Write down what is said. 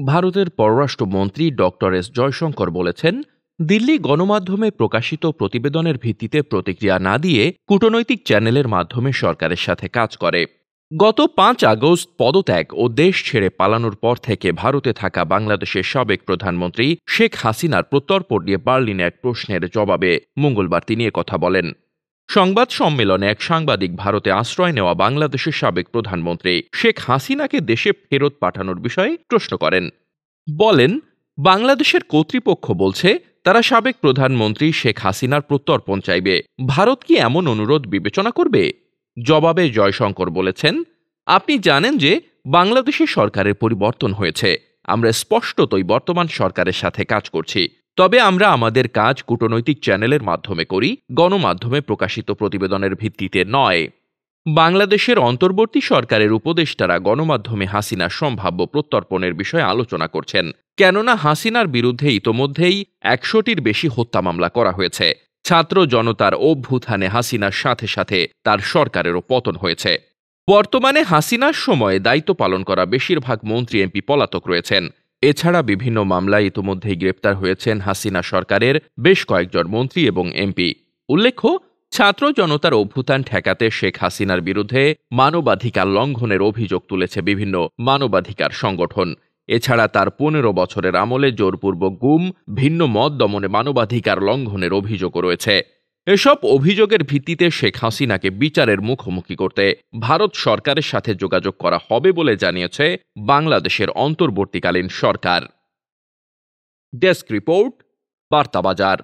ভারতের পররাষ্ট্রমন্ত্রী ডক্টর জয়শঙ্কর বলেছেন, দিল্লি গণমাধ্যমে প্রকাশিত প্রতিবেদনের ভিত্তিতে প্রতিক্রিয়া না দিয়ে কূটনৈতিক চ্যানেলের মাধ্যমে সরকারের সাথে কাজ করে। গত ৫ আগস্ট পদত্যাগ ও দেশ ছেড়ে পালানোর পর থেকে ভারতে থাকা বাংলাদেশের সাবেক প্রধানমন্ত্রী শেখ হাসিনার প্রত্যর্পণ নিয়ে বার্লিনে এক প্রশ্নের জবাবে মঙ্গলবার তিনি কথা বলেন। সংবাদ সম্মেলনে এক সাংবাদিক ভারতে আশ্রয় নেওয়া বাংলাদেশের সাবেক প্রধানমন্ত্রী শেখ হাসিনাকে দেশে ফেরত পাঠানোর বিষয়ে প্রশ্ন করেন। বলেন, বাংলাদেশের কর্তৃপক্ষ বলছে তারা সাবেক প্রধানমন্ত্রী শেখ হাসিনার প্রত্যর্পণ চাইবে। ভারত কি এমন অনুরোধ বিবেচনা করবে? জবাবে জয়শঙ্কর বলেছেন, আপনি জানেন যে বাংলাদেশের সরকারের পরিবর্তন হয়েছে। আমরা স্পষ্টতই বর্তমান সরকারের সাথে কাজ করছি। তবে আমরা আমাদের কাজ কূটনৈতিক চ্যানেলের মাধ্যমে করি, গণমাধ্যমে প্রকাশিত প্রতিবেদনের ভিত্তিতে নয়। বাংলাদেশের অন্তর্বর্তী সরকারের উপদেষ্টারা গণমাধ্যমে হাসিনার সম্ভাব্য প্রত্যর্পণের বিষয়ে আলোচনা করছেন, কেননা হাসিনার বিরুদ্ধে ইতোমধ্যেই ১০০টির বেশি হত্যা মামলা করা হয়েছে। ছাত্র জনতার অভ্যুত্থানে হাসিনার সাথে সাথে তার সরকারেরও পতন হয়েছে। বর্তমানে হাসিনার সময়ে দায়িত্ব পালন করা বেশিরভাগ মন্ত্রী এমপি পলাতক রয়েছেন। এছাড়া বিভিন্ন মামলায় ইতোমধ্যেই গ্রেপ্তার হয়েছেন হাসিনা সরকারের বেশ কয়েকজন মন্ত্রী এবং এমপি। উল্লেখ্য, ছাত্র জনতার অভ্যুত্থান ঠেকাতে শেখ হাসিনার বিরুদ্ধে মানবাধিকার লঙ্ঘনের অভিযোগ তুলেছে বিভিন্ন মানবাধিকার সংগঠন। এছাড়া তার ১৫ বছরের আমলে জোরপূর্বক গুম, ভিন্ন মত দমনে মানবাধিকার লঙ্ঘনের অভিযোগও রয়েছে। এসব অভিযোগের ভিত্তিতে শেখ হাসিনাকে বিচারের মুখোমুখি করতে ভারত সরকারের সাথে যোগাযোগ করা হবে বলে জানিয়েছে বাংলাদেশের অন্তর্বর্তীকালীন সরকার। Desk report, বার্তাবাজার।